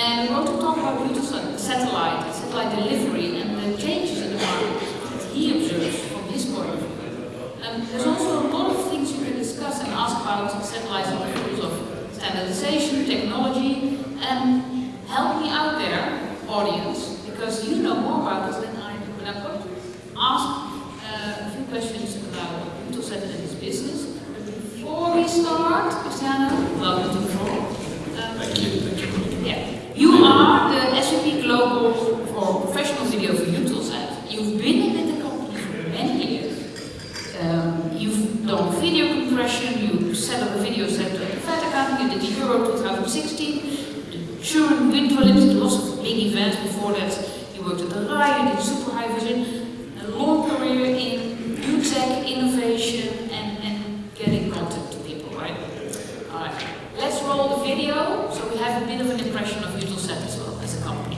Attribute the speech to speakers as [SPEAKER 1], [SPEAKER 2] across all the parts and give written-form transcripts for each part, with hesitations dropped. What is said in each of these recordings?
[SPEAKER 1] And we want to talk about satellite delivery, and the changes in the market that he observes from his point of view. There's also a lot of things you can discuss and ask about satellites in the fields of standardization, technology, and help me out there, audience, because you know more about this than I do. But I'm going to ask a few questions about Eutelsat and its business. But before we start, Cristiano, welcome to the floor.
[SPEAKER 2] Thank you.
[SPEAKER 1] Yeah. You are the SVP Global for Professional Video for Eutelsat. You've been in the company for many years. You've done video compression, you set up a video center at the Vatican, you did the Euro 2016, the Turin Winter Olympics, lots of big events before that. You worked at the RAI, you did super high vision, a long career in new tech, innovation, and getting content to people, right? Alright, let's roll the video so we have a bit of an impression of Eutelsat as well as a company.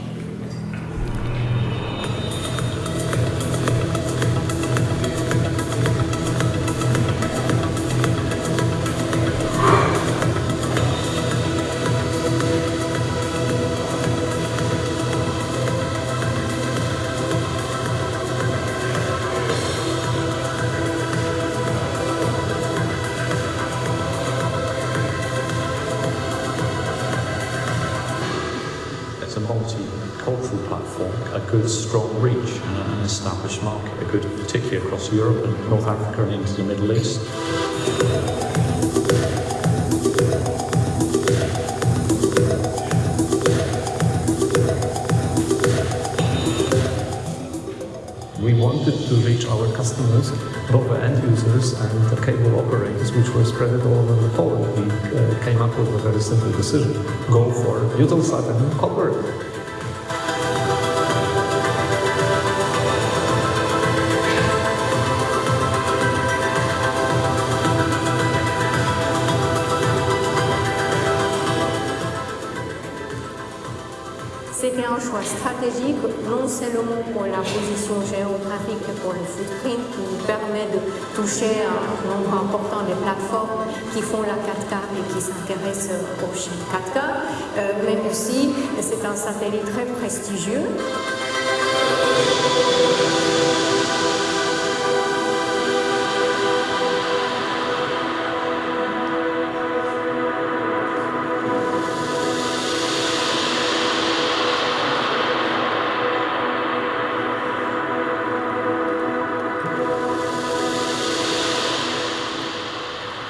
[SPEAKER 3] It's a multicultural platform, a good strong reach and an established market, a good particularly across Europe and North Africa and into the Middle East. We wanted to reach our customers, both the end users and the cable operators, which were spread all over Poland. We came up with a very simple decision: go for Eutelsat and cooperate.
[SPEAKER 4] C'était un choix stratégique, non seulement pour la position géographique et pour le footprint qui nous permet de toucher un nombre important de plateformes qui font la 4K et qui s'intéressent aux chaînes 4K, mais aussi c'est un satellite très prestigieux.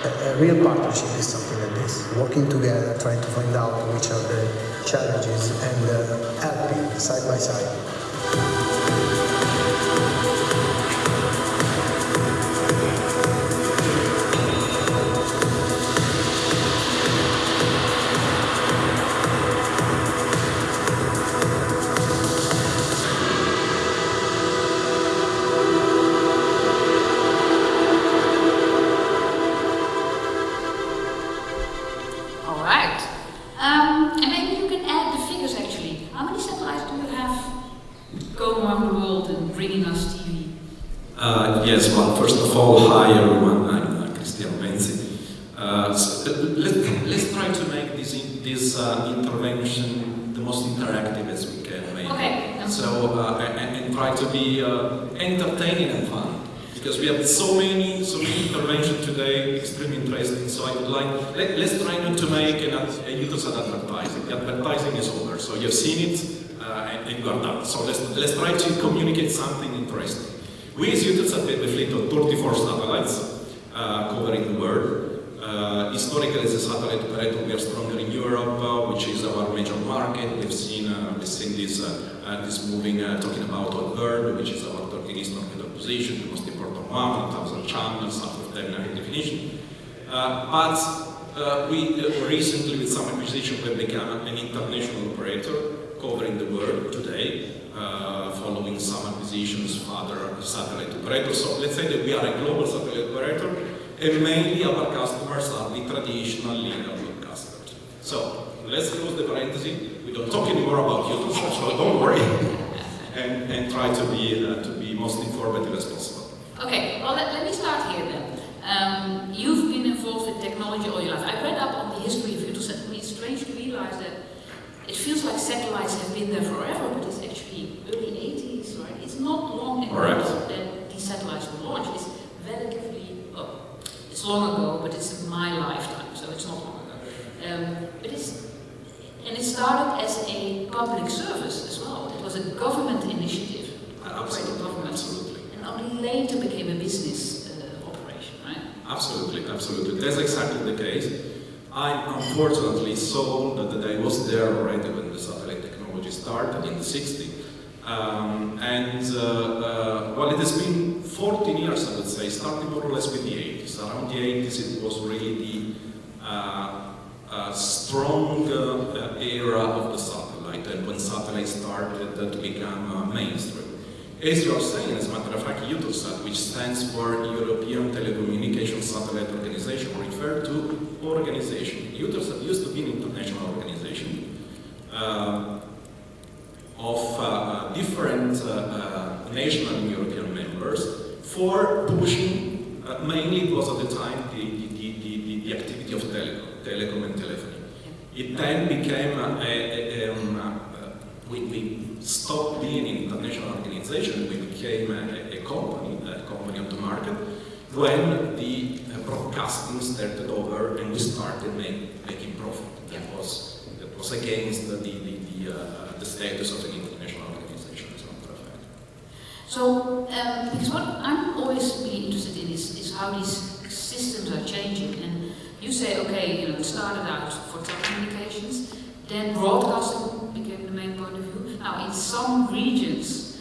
[SPEAKER 5] A real partnership is something like this, working together, trying to find out which are the challenges and helping side by side.
[SPEAKER 1] And maybe you can add the figures actually. How many satellites do you have going around the world and bringing us TV?
[SPEAKER 2] Yes, well, first of all, hi everyone, I'm Cristiano Benzi. Let's try to make this intervention the most interactive as we can make.
[SPEAKER 1] Okay.
[SPEAKER 2] So, and try to be entertaining and fun. Because we have so many interventions today, extremely interesting. So I would like, let's try not to make a Eutelsat advertising. The advertising is over, so you've seen it and you are done. So let's try to communicate something interesting. We as Eutelsat have a fleet of 34 satellites covering the world. Historically, as a satellite operator, we are stronger in Europe, which is our major market. We've seen this moving, talking about on bird, which is our Turkish eastern middle position, the most important one, 1,000 channels, half of them high definition. But we recently, with some acquisition, we have become an international operator covering the world today, following some acquisitions of other satellite operators. So let's say that we are a global satellite operator, and mainly our customers are the traditional linear broadcasters. So let's close the parenthesis. We don't talk anymore about Eutelsat, so don't worry, and try to be most informative as possible.
[SPEAKER 1] Okay, well let me start here then. You've been involved with technology all your life. I read up on the history of Eutelsat. It's strange to realize that it feels like satellites have been there forever, but it's actually early 80s, right? It's not long ago that these satellites were launched. It's relatively, well, it's long ago, but it's in my lifetime, so it's not long ago. And it started as a public service as well. It was a government initiative, operated government, and only later became a business operation, right?
[SPEAKER 2] Absolutely, absolutely. That's exactly the case. I'm unfortunately so old that I was there already when the satellite technology started in the 60s. Well, it has been 14 years, I would say, starting more or less with the 80s. Around the 80s, it was really the strong era of the satellite, and when satellites started to become mainstream. As you are saying, as a matter of fact, Eutelsat, which stands for European Telecommunications Satellite Organization, referred to organization. Eutelsat used to be an international organization of different national and European members for pushing, mainly it was at the time the activity of telecom and telephony. It then became we stopped being an international organization, we became a company on the market, when the broadcasting started over and we started making profit. That was against the status of an international organization, as a matter of fact.
[SPEAKER 1] So, because what I'm always really interested in is how these systems are changing. And you say, okay, it started out for telecommunications, then broadcasting became the main point of view. Now, in some regions,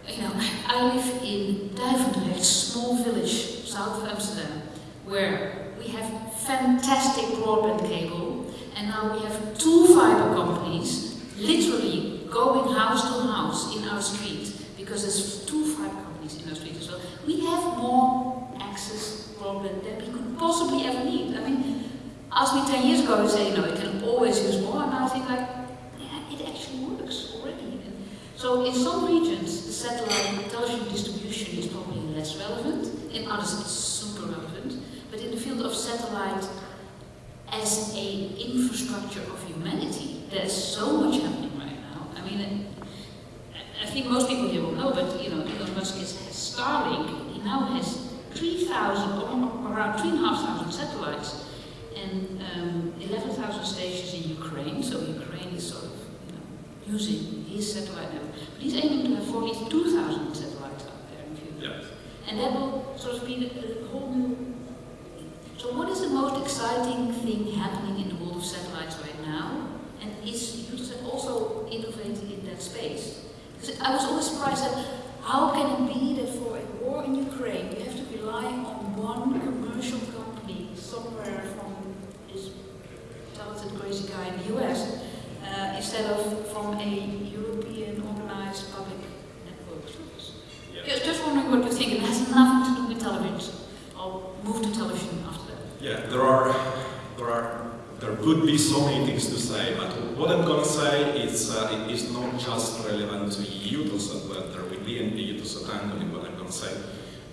[SPEAKER 1] I live in Duivendrecht, small village south of Amsterdam, where we have fantastic broadband cable, and now we have 2 fiber companies literally going house to house in our street, because there's 2 fiber companies in our street as well. We have more access broadband than we could possibly ever need. I mean, ask me 10 years ago, I'd say, you can always use more, and now I think it actually works already. And so in some regions, the satellite television distribution is probably less relevant, in others it's super relevant, but in the field of satellite as an infrastructure of humanity, there's so much happening right now. I mean, I think most people here will know, but Elon Musk has Starlink. He now has 3,000, around 3,500 satellites, and 11,000 stations in Ukraine. So Ukraine is sort of using his satellite network. But he's aiming to have 42,000 satellites out there in the future. Yeah. And that will sort of be the whole new. So what is the most exciting thing happening in the world of satellites right now? And is Eutelsat also innovating in that space? Because I was always surprised that how can it be that for a war in Ukraine we have to rely on one commercial company somewhere from this talented crazy guy in the US instead of from a European organized public network service? Yeah. Just wondering what you think. It has nothing to do with television. I'll move to television after that.
[SPEAKER 2] Yeah, there could be so many things to say, but what I'm going to say is it is not just relevant to Eutelsat, but there will be in the Eutelsat angle in what I'm going to say.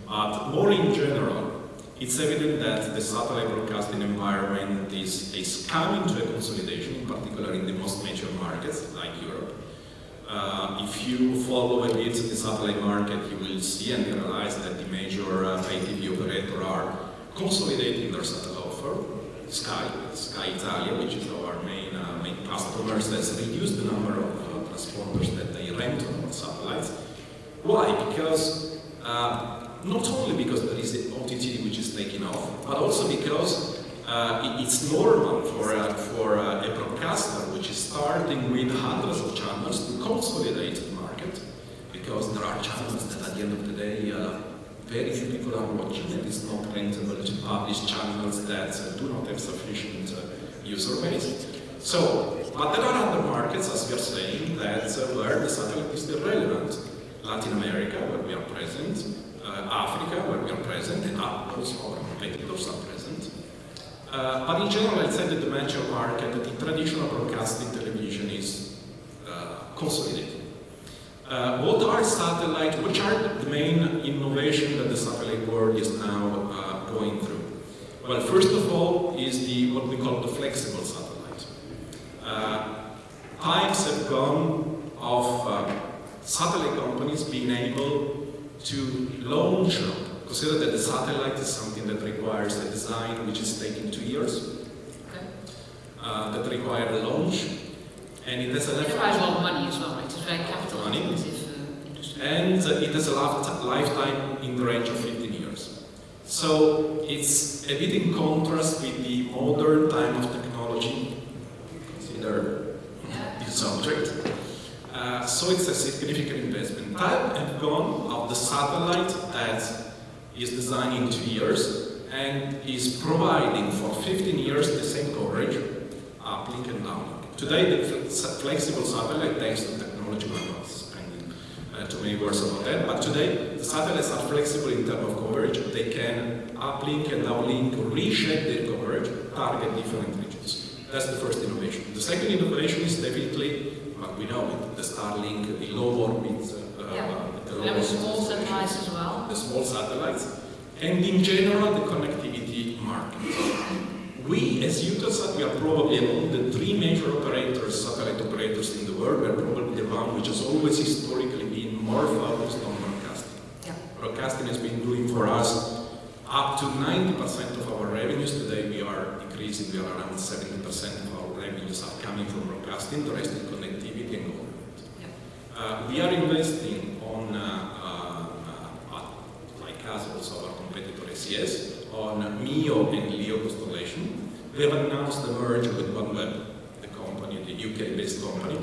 [SPEAKER 2] But more in general, it's evident that the satellite broadcasting environment is coming to a consolidation, in particular in the most major markets like Europe. If you follow a bit the satellite market, you will see and realize that the major pay TV operators are consolidating their satellite offer. Sky Italia, which is our main customers, has reduced the number of transponders that they rent on satellites. Why? Because not only because there is an OTT which is taking off, but also because it's normal for a broadcaster which is starting with hundreds of channels to consolidate the market, because there are channels that at the end of the day very few people are watching, and it's not rentable to publish channels that do not have sufficient user base. So, but there are other markets, as we are saying, that where the satellite is still relevant. Latin America, where we are present, Africa, where we are present, and also our competitors are present. But in general, I'd say that the major market, the traditional broadcasting television is consolidating. What are satellite? Which are the main innovation that the satellite world is now going through? Well, first of all is what we call the flexible satellite. times have gone of satellite companies being able to launch. Consider that the satellite is something that requires a design which is taking 2 years, that require a launch, and it has a
[SPEAKER 1] It requires a lot of money as well, right? It's very capital intensive industry.
[SPEAKER 2] And it has a lifetime in the range of 15 years. So it's a bit in contrast with the modern time of technology. Consider this subject. So it's a significant investment. Time have gone of the satellite that is designed in 2 years and is providing for 15 years the same coverage, uplink and downlink. Today, the flexible satellite, thanks to technology, we're not spending too many words about that, but today the satellites are flexible in terms of coverage. They can uplink and downlink, reshape their coverage, target different regions. That's the first innovation. The second innovation is definitely, but we know it, the Starlink, the low orbit,
[SPEAKER 1] Very small satellites as well.
[SPEAKER 2] the small satellites, and in general the connectivity market. We, as Eutelsat, we are probably among the 3 major operators, satellite operators in the world. We are probably the one which has always historically been more focused on broadcasting.
[SPEAKER 1] Yeah.
[SPEAKER 2] Broadcasting has been doing for us up to 90% of our revenues. Today we are increasing, we are around 70% of our revenues are coming from broadcasting, the rest is connectivity and government. Yeah. We are investing on, like us, also our competitor SES, on MEO and LEO constellation. We have announced the merger with OneWeb, the company, the UK-based company.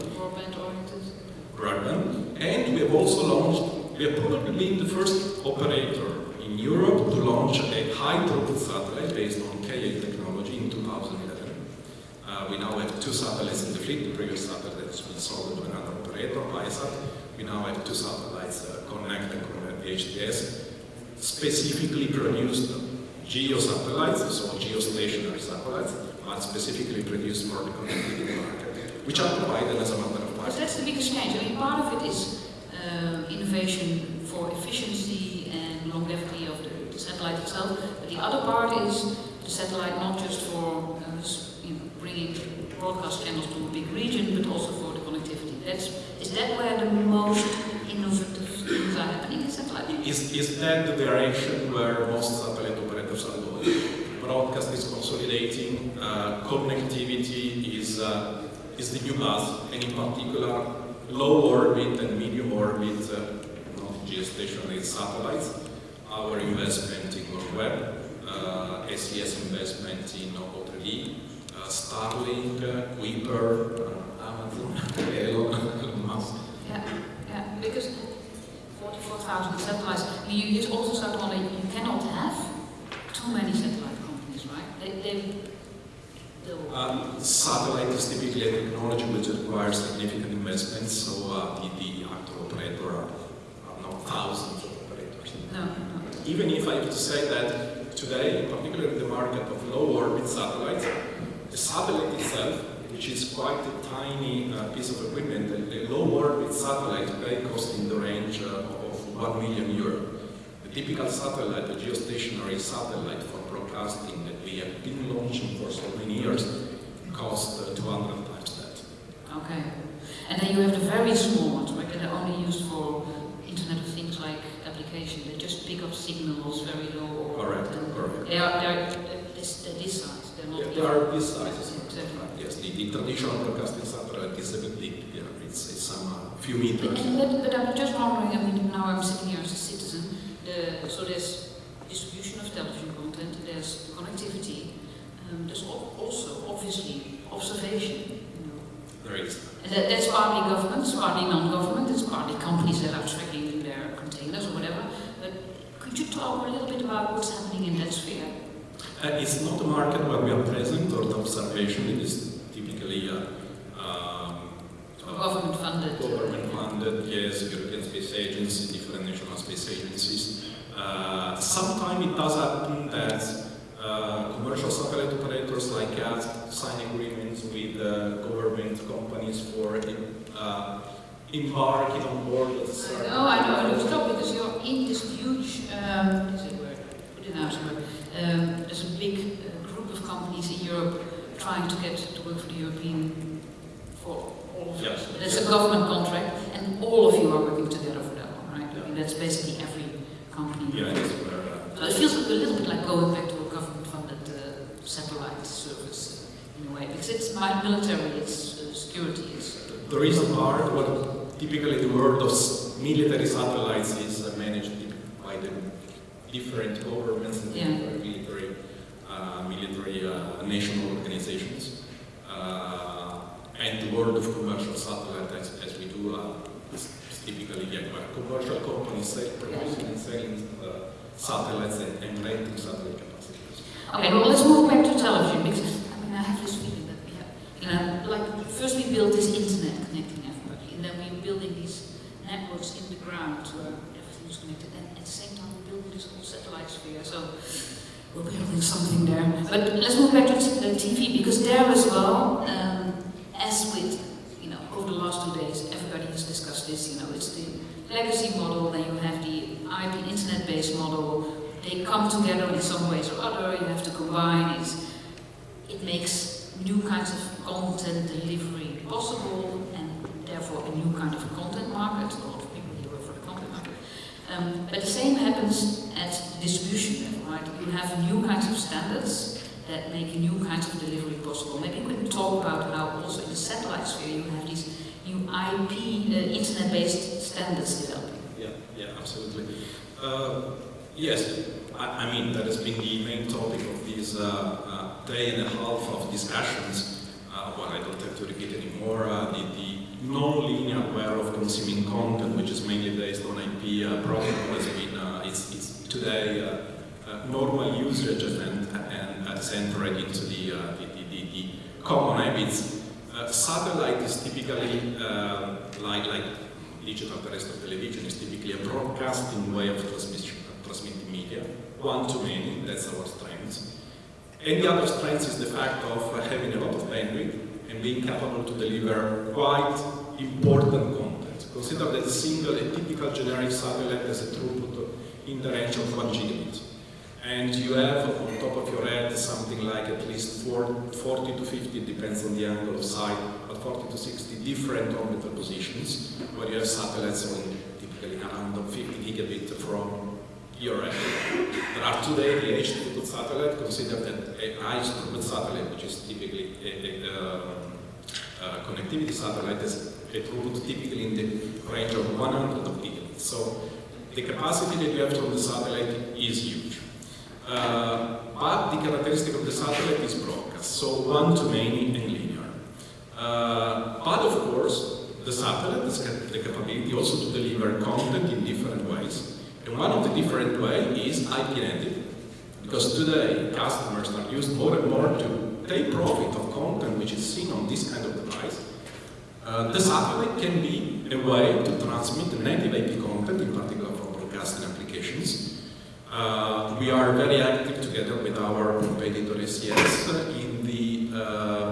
[SPEAKER 2] Broadband. And we have also launched, we have probably been the first operator in Europe to launch a high-throughput satellite based on Ka technology in 2011. We now have 2 satellites in the fleet. The previous satellite has been sold to another operator, Viasat. We now have 2 satellites, Connect and Connect HTS, specifically produced GEO satellites, so geostationary satellites, but specifically produced for the connectivity market, which are provided as a matter of fact.
[SPEAKER 1] That's the biggest change. I mean, part of it is innovation for efficiency and longevity of the satellite itself, but the other part is the satellite not just for bringing broadcast channels to a big region, but also for the connectivity. Is that where the most innovative things are happening in satellite?
[SPEAKER 2] Is that the direction where most satellite operators are going? Broadcast is consolidating, connectivity is the new buzz, and in particular, low orbit and medium orbit, not geostationary satellites. Our investment in OneWeb, SES investment in O3D, Starlink, Kuiper, Amazon, Elon Musk.
[SPEAKER 1] Yeah, because 44,000 satellites. You just also start wondering, you cannot have too many satellite companies, right?
[SPEAKER 2] Satellite is typically a technology which requires significant investments, so the actual operator are not thousands of operators.
[SPEAKER 1] No.
[SPEAKER 2] Even if I have to say that today, particularly in the market of low orbit satellites, the satellite itself, which is quite a tiny piece of equipment, a low orbit satellite today costs in the range of 1 million euro. The typical satellite, the geostationary satellite for broadcasting that we have been launching for so many years, costs 200 times that.
[SPEAKER 1] Okay. And then you have the very small ones, right, that are only used for Internet of Things like application. They just pick up signals very low.
[SPEAKER 2] Correct.
[SPEAKER 1] They're this size. They're not.
[SPEAKER 2] They are this size.
[SPEAKER 1] Exactly.
[SPEAKER 2] Yes, the traditional broadcasting satellite is a bit big. Yeah, it's some few meters.
[SPEAKER 1] But I'm just wondering. I mean, now I'm sitting here as a citizen. So there's distribution of television content. There's connectivity. There's also obviously observation.
[SPEAKER 2] There is.
[SPEAKER 1] And that's partly governments, partly non-government. It's partly companies that are tracking their containers or whatever. But could you talk a little bit about what's happening in that sphere?
[SPEAKER 2] It's not a market where we are present or the observation. It is typically
[SPEAKER 1] government funded.
[SPEAKER 2] Government funded, yes, European Space Agency, different national space agencies. Sometimes it does happen that commercial satellite operators like us sign agreements with government companies for embarking on board at a certain.
[SPEAKER 1] No, I know. Stop, because you're in this huge. There's a big group of companies in Europe trying to get to work for the European, for all of
[SPEAKER 2] Yes.
[SPEAKER 1] But it's a government contract, and all of you are working together for that one, right? I mean, that's basically every company.
[SPEAKER 2] Yeah, it is where,
[SPEAKER 1] So it feels a little bit like going back to a government-funded satellite service in a way, because it's military, it's security, it's...
[SPEAKER 2] there is a part where typically the world of military satellites is managed by the different governments and different military national organizations. And the world of commercial satellites, as we do, is typically where commercial companies producing and selling satellites and renting satellite capacity.
[SPEAKER 1] Okay, well, let's move back to television, because I mean, I have this feeling that we have, like, first we built this internet connecting everybody, and then we're building these networks in the ground where everything is connected, and at the same time we're building this whole satellite sphere, so we're building something there. But let's move back to TV, because there as well, as with, over the last 2 days, everybody has discussed this, it's the legacy model, then you have the IP internet-based model. They come together in some ways or other, you have to combine it. It makes new kinds of content delivery possible, and therefore a new kind of content market. A lot of people here work for the content market. But the same happens at distribution level, right? You have new kinds of standards that make new kinds of delivery possible. Maybe we can talk about how also in the satellite sphere you have these new IP, internet-based standards developing.
[SPEAKER 2] Yeah, absolutely. Yes, I mean, that has been the main topic of this day and a half of discussions. Well, I don't have to repeat anymore. The non-linear way of consuming content, which is mainly based on IP protocol, has been, it's today normal usage and centered into the common habits. Satellite is typically, like digital terrestrial television, is typically a broadcasting way of transmitting media, one to many, that's our strength. And the other strength is the fact of having a lot of bandwidth and being capable to deliver quite important content. Consider that a typical generic satellite has a throughput in the range of 1 gigabit. And you have on top of your head something like at least 40 to 50, depends on the angle of sight, but 40 to 60 different orbital positions, where you have satellites on typically around 50 gigabit from your head. There are today the H-throughput satellite, consider that a H-throughput satellite, which is typically a connectivity satellite, is a throughput typically in the range of 100 gigabits. So the capacity that you have from the satellite is huge. But the characteristic of the satellite is broadcast, so one to many and linear. But of course, the satellite has the capability also to deliver content in different ways. And one of the different ways is IP native, because today customers are used more and more to take profit of content which is seen on this kind of device. The satellite can be a way to transmit native IP content, in particular for broadcasting applications. We are very active together with our competitor SES in the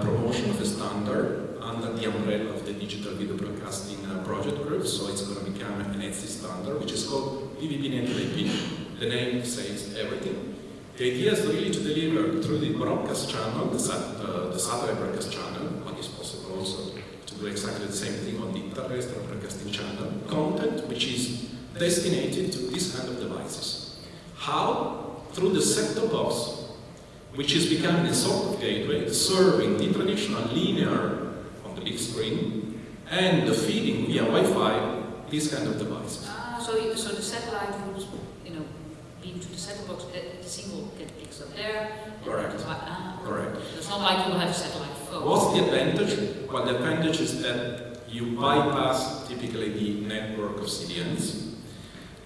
[SPEAKER 2] promotion of a standard under the umbrella of the Digital Video Broadcasting Project Group, so it's going to become an ETSI standard, which is called DVB native IP. The name says everything. The idea is really to deliver through the broadcast channel, the satellite broadcast channel, but it's possible also to do exactly the same thing on the terrestrial broadcasting channel, content which is destinated to this kind of devices. How? Through the set-top box, which is becoming a sort of gateway, serving the traditional linear on the big screen, and the feeding via Wi-Fi these kind of devices.
[SPEAKER 1] So the satellite would, beam to the set-top box, the signal gets picked up there.
[SPEAKER 2] Correct. Correct.
[SPEAKER 1] It's not like you have a satellite phone.
[SPEAKER 2] What's the advantage? Well, the advantage is that you bypass typically the network of CDNs.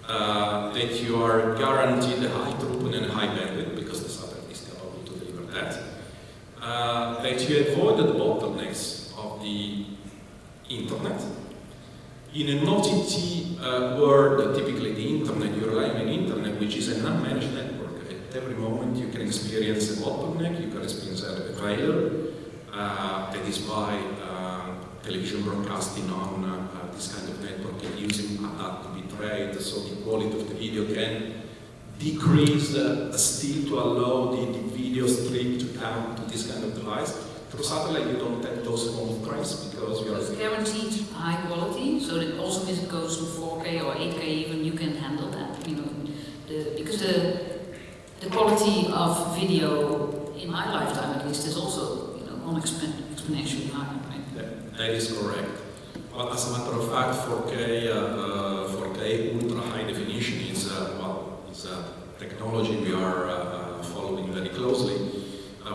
[SPEAKER 2] That you are guaranteed a high throughput and a high bandwidth because the satellite is capable to deliver that. That you avoid the bottlenecks of the internet. In an OTT world, typically the internet, you rely on an internet which is an unmanaged network. At every moment you can experience a bottleneck, you can experience a failure. That is why television broadcasting on this kind of network and using that to be trade, so the quality of the video can decrease still to allow the video stream to come to this kind of device. Through satellite, you don't have those constraints because you are
[SPEAKER 1] It's guaranteed high quality, so that also if it goes to 4K or 8K even, you can handle that. You know, because the quality of video in my lifetime at least is also, you know, exponentially higher. Right?
[SPEAKER 2] That is correct. But as a matter of fact, 4K ultra high definition is a technology we are following very closely.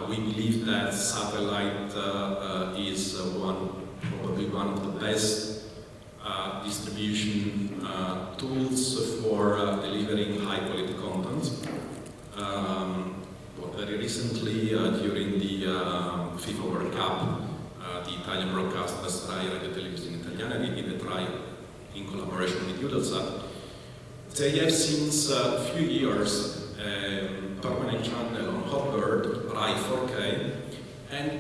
[SPEAKER 2] We believe that satellite is probably one of the best distribution tools for delivering high quality content. Very recently, during the FIFA World Cup, the Italian broadcasters Rai Radio Televisione Italiana did a trial in collaboration with Eutelsat. They have since a few years permanent channel on Hotbird, Rai 4K, and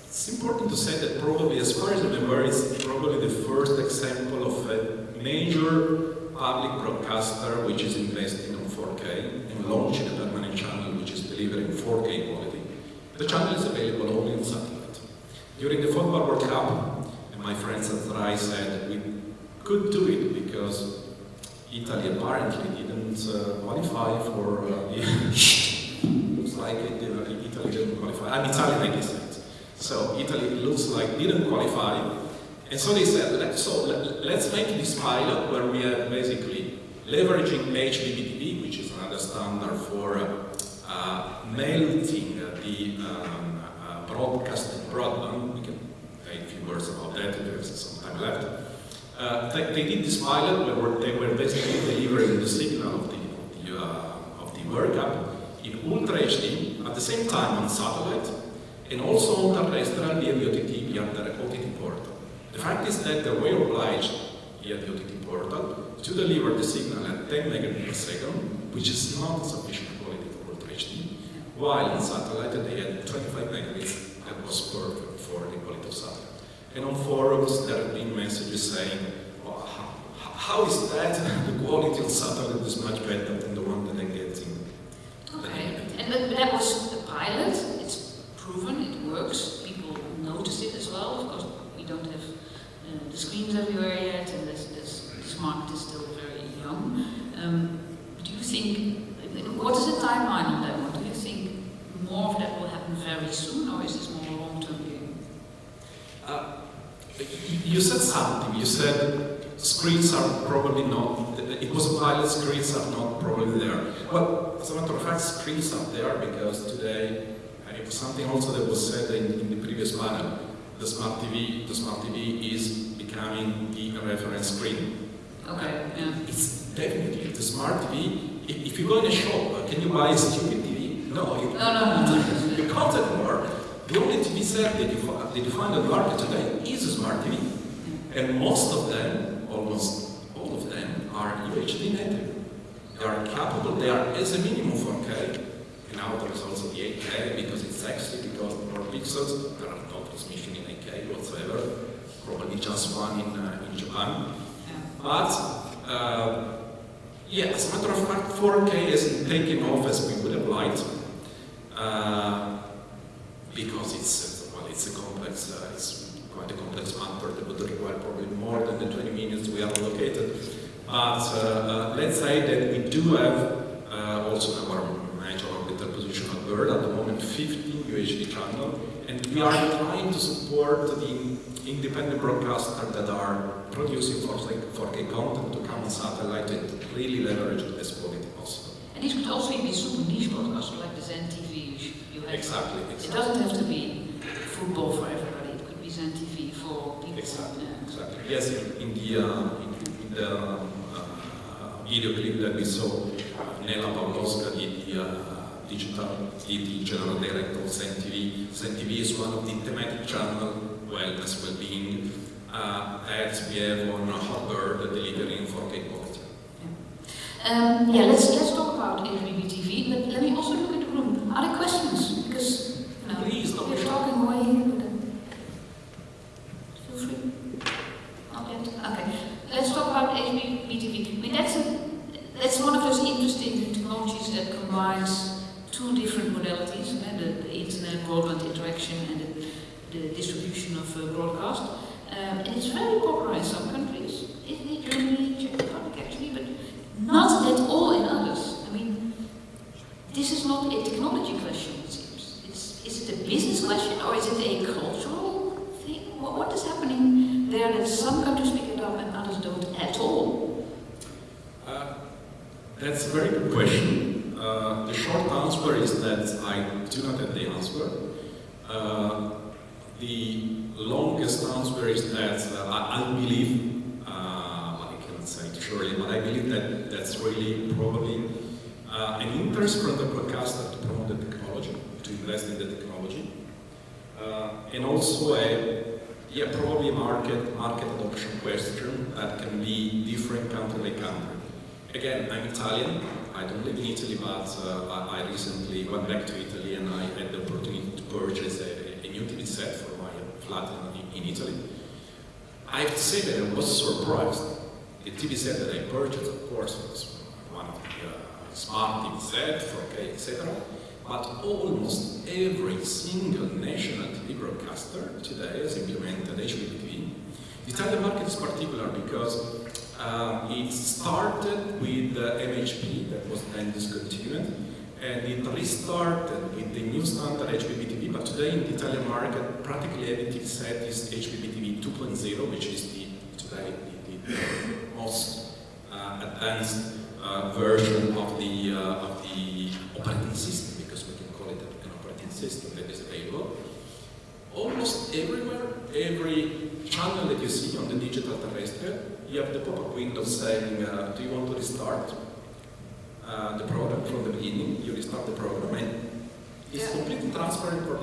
[SPEAKER 2] it's important to say that probably, as far as I remember, it's probably the first example of a major public broadcaster which is investing on 4K and launching a permanent channel which is delivering 4K quality. The channel is available only on satellite. During the Football World Cup, and my friends at Rai said we could do it because Italy apparently didn't qualify for looks like Italy didn't qualify. I'm Italian, I guess. So Italy looks like didn't qualify, and so they said, let's make this pilot where we are basically leveraging HDBTV, which is another standard for melting the broadcasting broadband. We can say a few words about that if there's some time left. They did this pilot where they were basically delivering the signal of the World Cup in Ultra HD at the same time on satellite and also on terrestrial via the OTT, via the OTT portal. The fact is that they were obliged via the OTT portal to deliver the signal at 10 megabits per second, which is not sufficient quality for Ultra HD, while on satellite they had 25 megabits that was perfect for the quality of satellite. And on forums there have been messages saying, oh, how is that the quality of satellite is much better than the one that I get in.
[SPEAKER 1] Okay, and that was a pilot, it's proven, it works, people notice it as well. Of course, we don't have the screens everywhere yet, and this market is still very young. Do you think, what is the timeline on that one? Do you think more of that will happen very soon, or is this more long-term view?
[SPEAKER 2] You said something. You said screens are probably not. It was a pilot. Screens are not probably there. Well, as a matter of fact, screens are there because today it was something also that was said in the previous panel. The smart TV is becoming the reference screen.
[SPEAKER 1] Okay. Yeah.
[SPEAKER 2] It's definitely the smart TV. If you go in a shop, can you buy a stupid TV? No. You can't anymore. The only TV set that you find on the market today is a smart TV. And most of them, almost all of them, are UHD native. They are capable, they are as a minimum 4K. And now there is also the 8K because it's sexy, because more pixels. There are no transmission in 8K whatsoever. Probably just one in Japan. But, yeah, as a matter of fact, 4K isn't taken off as we would have liked. Because it's a complex, it's quite a complex matter that would require probably more than the 20 minutes we have allocated. But let's say that we do have also in our major orbital position at Bird at the moment 15 UHD channels, and we are trying to support the independent broadcasters that are producing 4K content to come on satellite and really leverage the best quality possible.
[SPEAKER 1] And these could also be super niche broadcasters like the Zen TV.
[SPEAKER 2] Exactly.
[SPEAKER 1] It doesn't have to be football for everybody. It could be Zen TV for people.
[SPEAKER 2] Exactly. Yes, in the video clip that we saw, Nela Pawlowska, the general director of Zen TV. Zen TV is one of the thematic channels, wellness, well-being, that we have on Hotbird delivering 4K quality.
[SPEAKER 1] Let's talk about HBB-TV, but let me also look at the room. Are there questions? Because
[SPEAKER 2] please,
[SPEAKER 1] we're talking away here. Feel free. Not yet. Okay. Let's talk about HBB-TV. I mean, that's one of those interesting technologies that combines two different modalities: the internet broadband interaction and the distribution of broadcast. And it's very popular in some countries, Italy, Germany, Czech Republic actually, but not at all in others. I mean, this is not a technology question, it seems. Is it a business question or is it a cultural thing? What is happening there that some countries pick it up and others don't at all?
[SPEAKER 2] That's a very good question. The short answer is that I do not have the answer. The longest answer is that I believe, I cannot say it surely, but I believe that that's really probably an interest from the broadcaster to promote the technology, to invest in the technology, and also probably a market adoption question that can be different country by country. Again, I'm Italian. I don't live in Italy, but I recently went back to Italy and I had the opportunity to purchase a new TV set for my flat in Italy. I have to say that I was surprised. The TV set that I purchased, of course, was one of the smart TV set, 4K, etc. But almost every single national TV broadcaster today has implemented HbbTV. The Italian market is particular because it started with MHP, that was then discontinued, and it restarted with the new standard HbbTV, but today in the Italian market, practically every TV set is HbbTV 2.0, which is today the most advanced version of the operating system, because we can call it an operating system that is available. Almost everywhere, every channel that you see on the digital terrestrial, you have the pop-up window saying, do you want to restart the program from the beginning? You restart the program, and it's completely transparent for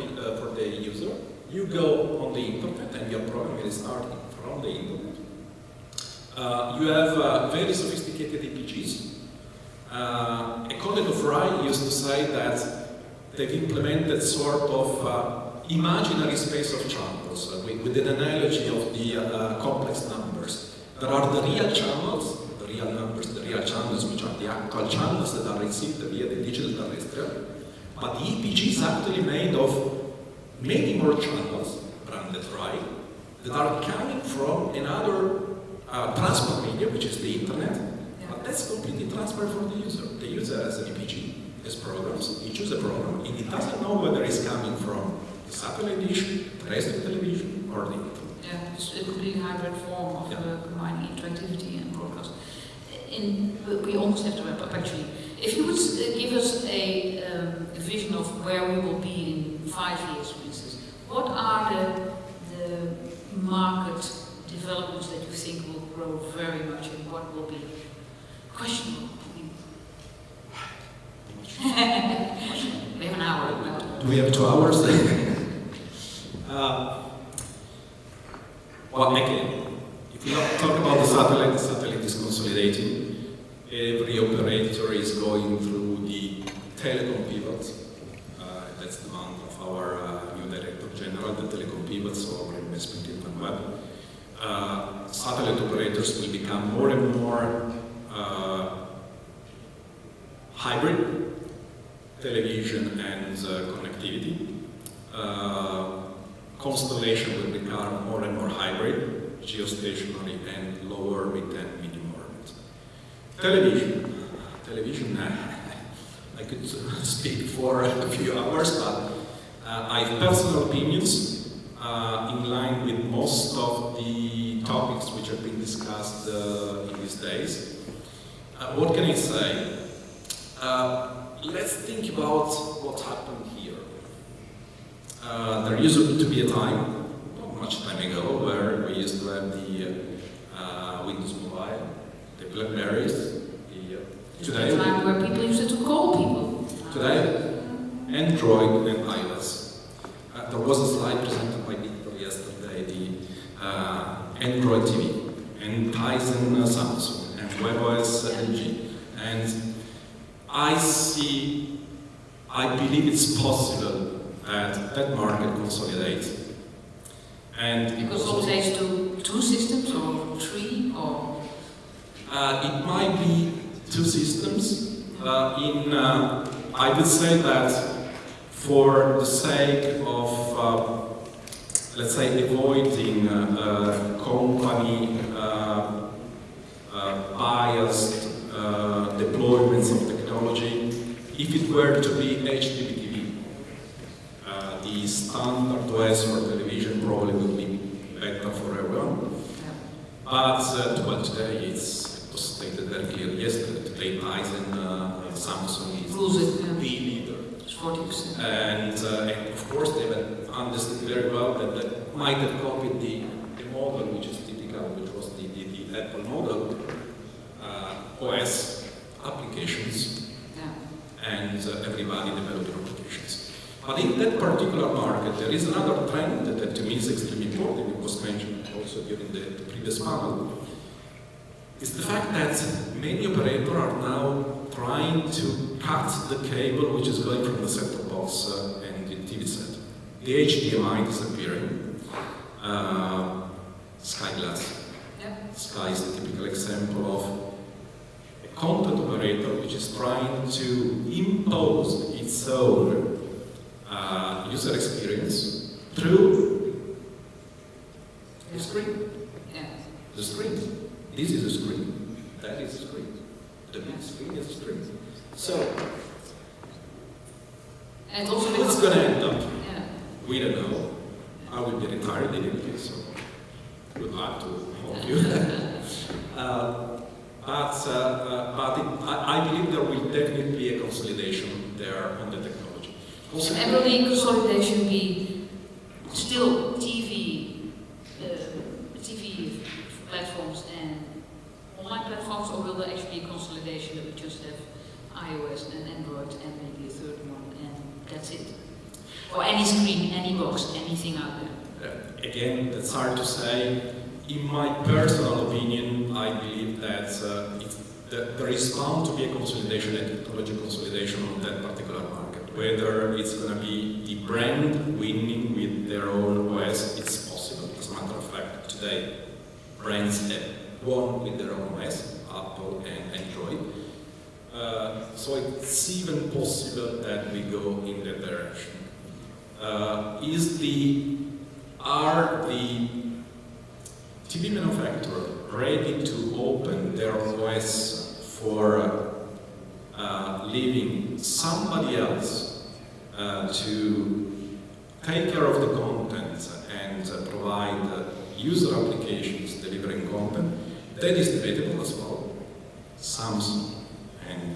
[SPEAKER 2] the user. You go on the internet and your program will start from the internet. You have very sophisticated EPGs. A colleague of Rai used to say that they've implemented sort of imaginary space of channels with an analogy of the complex numbers. There are the real channels, the real numbers, the real channels, which are the actual channels that are received via the digital terrestrial. But the EPG is actually made of many more channels, branded Rai, that are coming from another transport media, which is the internet. But that's completely transparent for the user. The user has an EPG, has programs, he chooses a program, and he doesn't know whether it's coming from the satellite dish, terrestrial television, or the internet.
[SPEAKER 1] Yeah, it's a completely hybrid form of combining interactivity and broadcast. We almost have to wrap up actually. If you would give us a vision of where we will be in 5 years, for instance, what are the market developments that you think will grow very much and what will be questionable? We have an hour.
[SPEAKER 2] Do we have 2 hours? Well, again, if you talk about the satellite is consolidating. Every operator is going through the telecom pivots. That's the demand of our new Director General, the telecom pivots, so our investment in OneWeb. Satellite operators will become more and more hybrid, television and connectivity. Constellation will become more and more hybrid, geostationary and lower mid and medium orbit. Television, I could speak for a few hours, but I have personal opinions in line with most of the topics which have been discussed in these days. What can I say? Let's think about what happened here. There used to be a time, not much time ago, where we used to have the Windows Mobile, the Blackberries, today.
[SPEAKER 1] The time where people used to call people.
[SPEAKER 2] Today, Android and iOS. There was a slide presented by Victor yesterday, the Android TV, and Tizen Samsung, and WebOS LG. And I believe it's possible that market consolidates. And
[SPEAKER 1] it consolidates to 2 systems or 3 or?
[SPEAKER 2] It might be 2 systems. I would say that for the sake of let's say, avoiding company biased deployments of technology. If it were to be HDTV, the standard OS for television probably would be better for everyone. But today it was stated very clearly yesterday. Today Tizen, Samsung is the leader.
[SPEAKER 1] It's 40%.
[SPEAKER 2] And of course they have understood very well that they might have copied the model which is typical, which was the Apple model, OS applications, and everybody developed their applications. But in that particular market, there is another trend that to me is extremely important. It was mentioned also during the previous panel. It's the fact that many operators are now trying to cut the cable which is going from the set-top box and the TV set. The HDMI disappearing. Sky Glass. Sky is the typical example of a content operator which is trying to impose its own user experience through the screen. The screen. This is a screen. That is a screen. The big screen is a screen. So,
[SPEAKER 1] and also
[SPEAKER 2] what's going to end up? We don't know. I will be retired anyway, so good luck to all of you. I believe there will definitely be a consolidation there on the technology. Also,
[SPEAKER 1] and will the consolidation be still TV platforms and online platforms, or will there actually be a consolidation that we just have iOS and Android and maybe a third one and that's it? Or any screen, any box, anything out there?
[SPEAKER 2] Again, that's hard to say. In my personal opinion, I believe that there is bound to be a consolidation, a technology consolidation on that particular market. Whether it's going to be the brand winning with their own OS, it's possible. As a matter of fact, today, brands have won with their own OS, Apple and Android. So it's even possible that we go in that direction. Are the TV manufacturer ready to open their own OS for leaving somebody else to take care of the content and provide user applications delivering content? That is debatable as well. Samsung and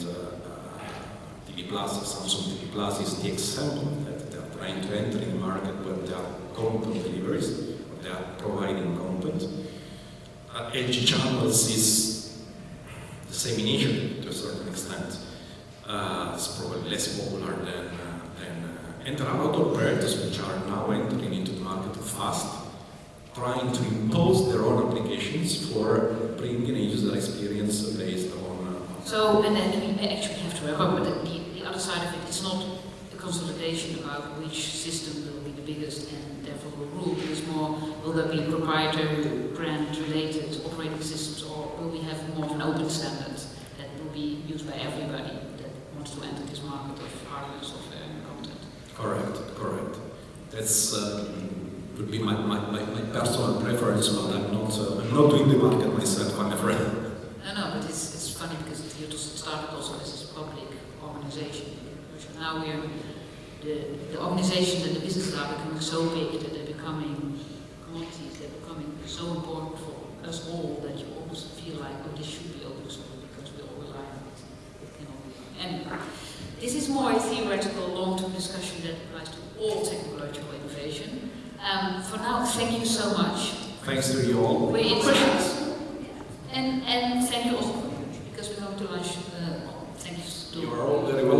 [SPEAKER 2] TV Plus, Samsung TV Plus is the example that they are trying to enter in the market where they are content deliveries, they are providing content. LG Channels is the same initiative to a certain extent. It's probably less popular than and there are a lot of operators which are now entering into the market fast, trying to impose their own applications for bringing a user experience based on.
[SPEAKER 1] So, and then we actually have to remember that the other side of it is not the consolidation about which system will be the biggest and therefore will rule. It's more, will there be proprietary brand-related operating systems, or will we have more of an open standard that will be used by everybody that wants to enter this market of hardware, software, and content?
[SPEAKER 2] Correct. That's would be my personal preference, but I'm not doing the market myself, I'm afraid.
[SPEAKER 1] No, but it's funny because it started also as a public organization. Now the organizations and the businesses are becoming so big that they're becoming commodities, they're becoming so important for us all that you almost feel like, oh, this should be open source because we all rely on it. Anyway, this is more a theoretical long-term discussion that applies to all technological innovation. For now, thank you so much.
[SPEAKER 2] Thanks to you all.
[SPEAKER 1] We're interested. And thank you also because we're going to lunch. Thank you.
[SPEAKER 2] You are all very welcome.